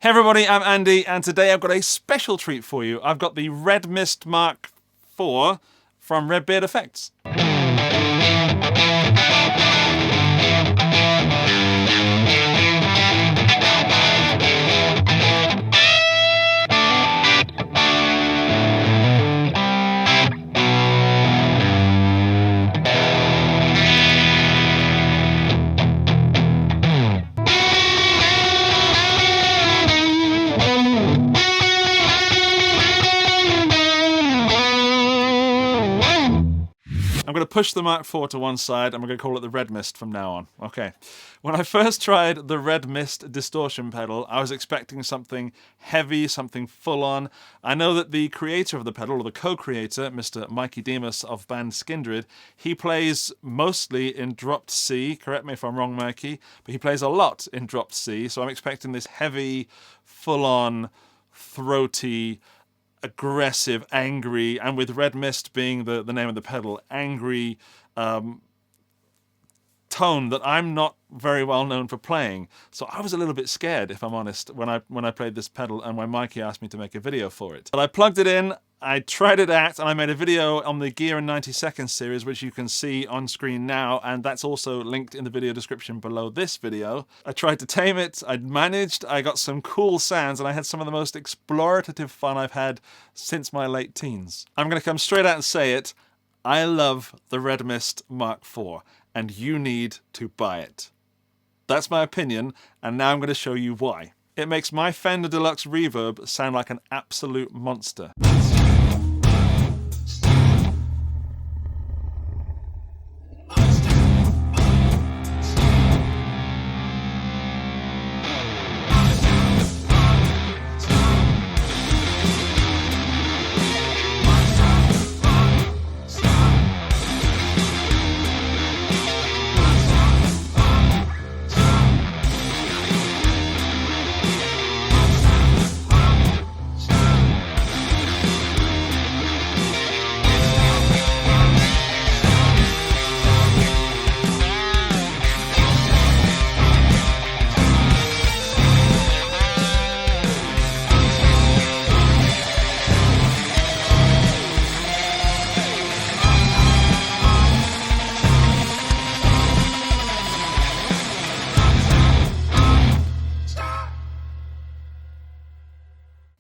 Hey everybody, I'm Andy, and today I've got a special treat for you. I've got the Red MIST Mark IV from Redbeard Effects. I'm going to push the Mark IV to one side and we're going to call it the Red MIST from now on. Okay. When I first tried the Red MIST distortion pedal, I was expecting something heavy, something full-on. I know that the creator of the pedal, or the co-creator, Mr. MKii of band Skindred, he plays mostly in dropped C. Correct me if I'm wrong, Mikey, but he plays a lot in dropped C, so I'm expecting this heavy, full-on, throaty, aggressive, angry, and with Red MIST being the name of the pedal, angry tone that I'm not very well known for playing. So I was a little bit scared, if I'm honest, when I played this pedal and when Mikey asked me to make a video for it. But I plugged it in, I tried it out, and I made a video on the Gear in 90 Seconds series, which you can see on screen now, and that's also linked in the video description below this video. I tried to tame it, I managed, I got some cool sounds, and I had some of the most explorative fun I've had since my late teens. I'm going to come straight out and say it, I love the Red MIST Mark IV, and you need to buy it. That's my opinion, and now I'm going to show you why. It makes my Fender Deluxe Reverb sound like an absolute monster.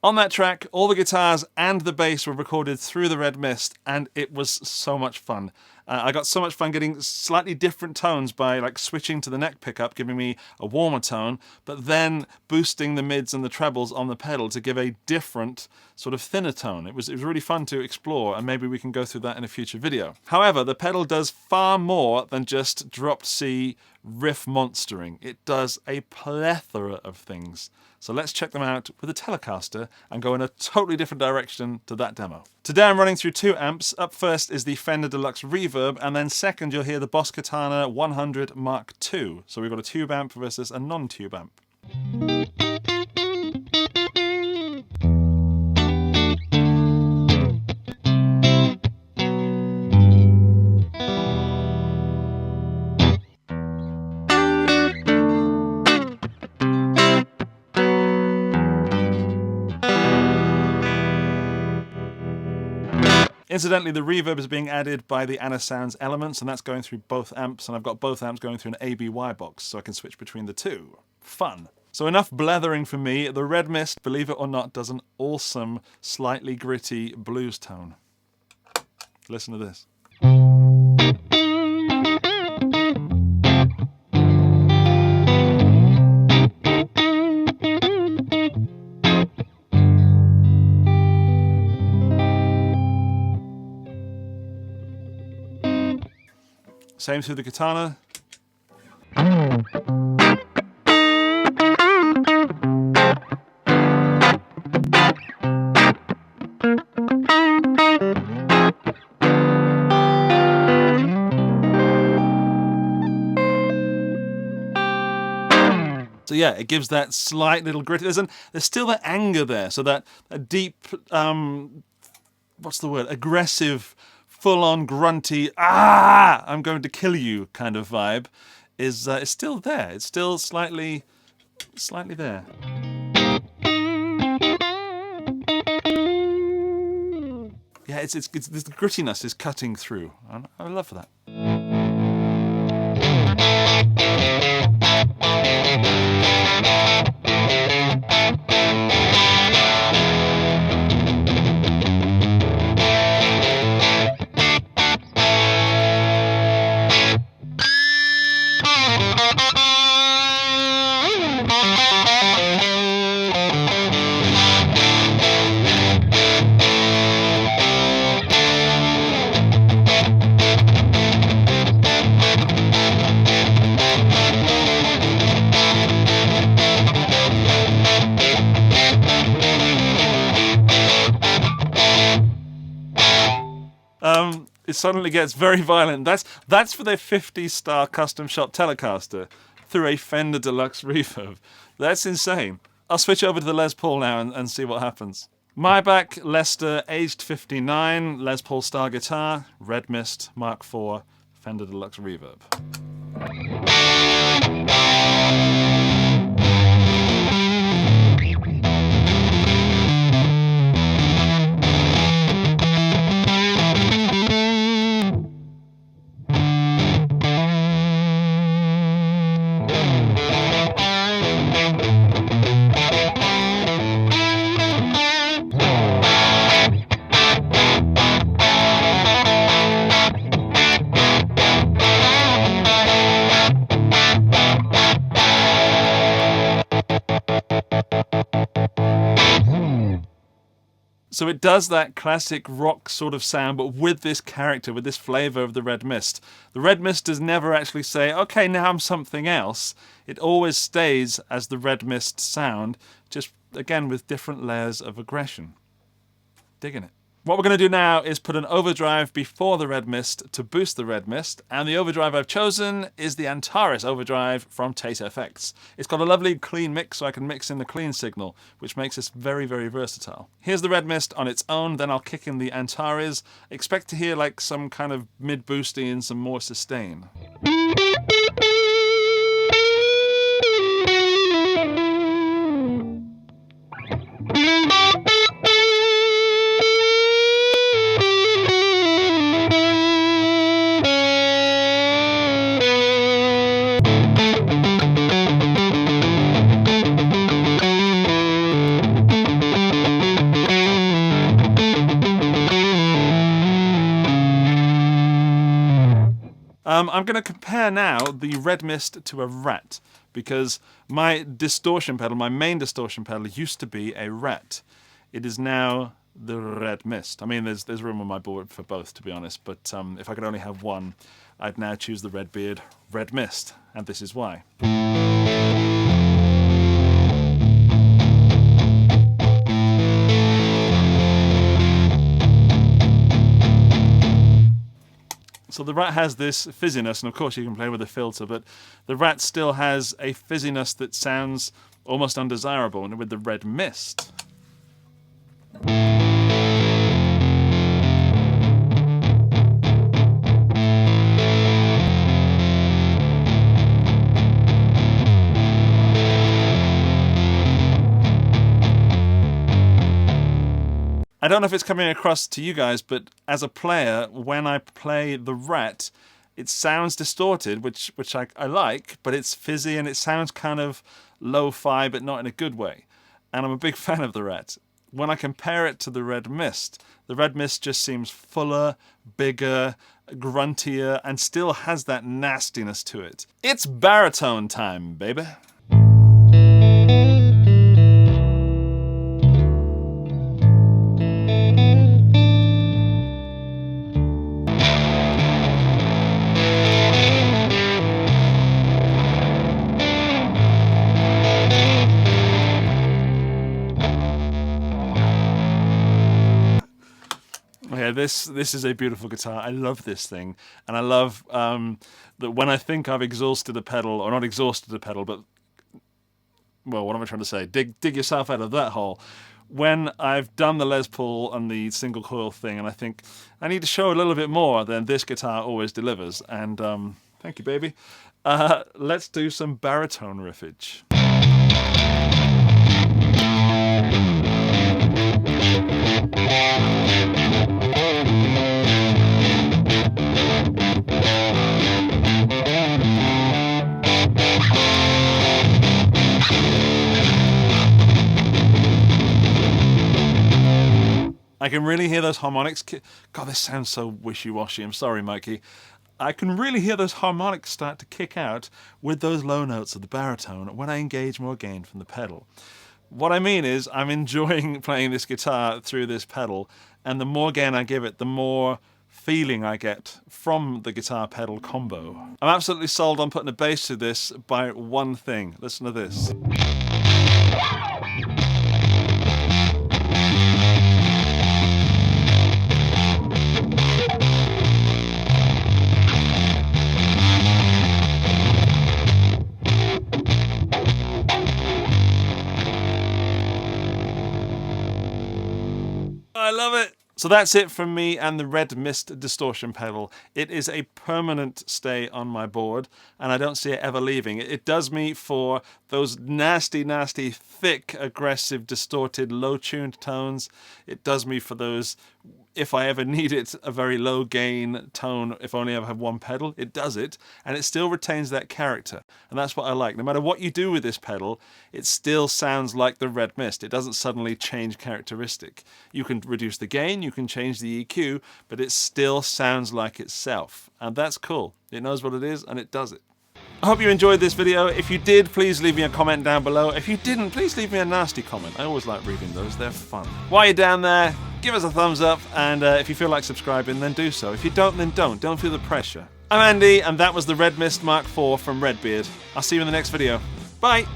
On that track, all the guitars and the bass were recorded through the Red MIST, and it was so much fun. I got so much fun getting slightly different tones by like switching to the neck pickup, giving me a warmer tone, but then boosting the mids and the trebles on the pedal to give a different sort of thinner tone. It was really fun to explore, and maybe we can go through that in a future video. However, the pedal does far more than just dropped C riff monstering. It does a plethora of things. So let's check them out with a Telecaster and go in a totally different direction to that demo. Today I'm running through two amps. Up first is the Fender Deluxe Reverb, and then second you'll hear the Boss Katana 100 Mark II. So we've got a tube amp versus a non-tube amp. Incidentally, the reverb is being added by the Anasounds Elements, and that's going through both amps, and I've got both amps going through an ABY box, so I can switch between the two. Fun. So enough blethering for me. The Red MIST, believe it or not, does an awesome, slightly gritty blues tone. Listen to this. Same through the Katana. So yeah, it gives that slight little grit. There's still that anger there, so that a deep, what's the word? Aggressive, full-on grunty, I'm going to kill you kind of vibe is still there. It's still slightly there. yeah, it's the grittiness is cutting through. I love that. It suddenly gets very violent. That's for their 50-star custom shop Telecaster through a Fender Deluxe Reverb. That's insane. I'll switch over to the Les Paul now and see what happens. Maybach, Lester, aged 59, Les Paul Star guitar, Red Mist, Mark IV, Fender Deluxe Reverb. So it does that classic rock sort of sound, but with this character, with this flavour of the Red Mist. The Red Mist does never actually say, okay, now I'm something else. It always stays as the Red Mist sound, just, again, with different layers of aggression. Digging it. What we're going to do now is put an overdrive before the Red Mist to boost the Red Mist, and the overdrive I've chosen is the Antares overdrive from Tate FX. It's got a lovely clean mix, so I can mix in the clean signal, which makes this very, very versatile. Here's the Red Mist on its own, then I'll kick in the Antares. Expect to hear like some kind of mid-boosty and some more sustain. I'm going to compare now the Red Mist to a Rat, because my distortion pedal, my main distortion pedal, used to be a Rat. It is now the Red Mist. I mean, there's room on my board for both, to be honest, but if I could only have one, I'd now choose the Redbeard Red Mist, and this is why. So the Rat has this fizziness, and of course you can play with a filter, but the Rat still has a fizziness that sounds almost undesirable, and with the Red Mist. I don't know if it's coming across to you guys, but as a player, when I play the Rat, it sounds distorted, which I like, but it's fizzy and it sounds kind of lo-fi, but not in a good way. And I'm a big fan of the Rat. When I compare it to the Red Mist just seems fuller, bigger, gruntier, and still has that nastiness to it. It's baritone time, baby. Yeah, this is a beautiful guitar. I love this thing, and I love that when I think I've exhausted a pedal, or not exhausted a pedal, but, well, what am I trying to say? Dig yourself out of that hole. When I've done the Les Paul and the single coil thing, and I think I need to show a little bit more, then this guitar always delivers. And thank you, baby. Let's do some baritone riffage. I can really hear those harmonics. God, this sounds so wishy-washy. I'm sorry, Mikey. I can really hear those harmonics start to kick out with those low notes of the baritone when I engage more gain from the pedal. What I mean is I'm enjoying playing this guitar through this pedal, and the more gain I give it, the more feeling I get from the guitar pedal combo. I'm absolutely sold on putting a bass to this by one thing. Listen to this. I love it. So that's it from me and the Red MIST distortion pedal. It is a permanent stay on my board, and I don't see it ever leaving. It does me for those nasty, nasty, thick, aggressive, distorted, low-tuned tones. It does me for those, if I ever need it, a very low gain tone, if only I ever have one pedal. It does it, and it still retains that character. And that's what I like. No matter what you do with this pedal, it still sounds like the Red MIST. It doesn't suddenly change characteristic. You can reduce the gain, you can change the EQ, but it still sounds like itself. And that's cool. It knows what it is, and it does it. I hope you enjoyed this video. If you did, please leave me a comment down below. If you didn't, please leave me a nasty comment. I always like reading those. They're fun. While you're down there, give us a thumbs up, and if you feel like subscribing, then do so. If you don't, then don't. Don't feel the pressure. I'm Andy, and that was the Red MIST Mark IV from Redbeard. I'll see you in the next video. Bye!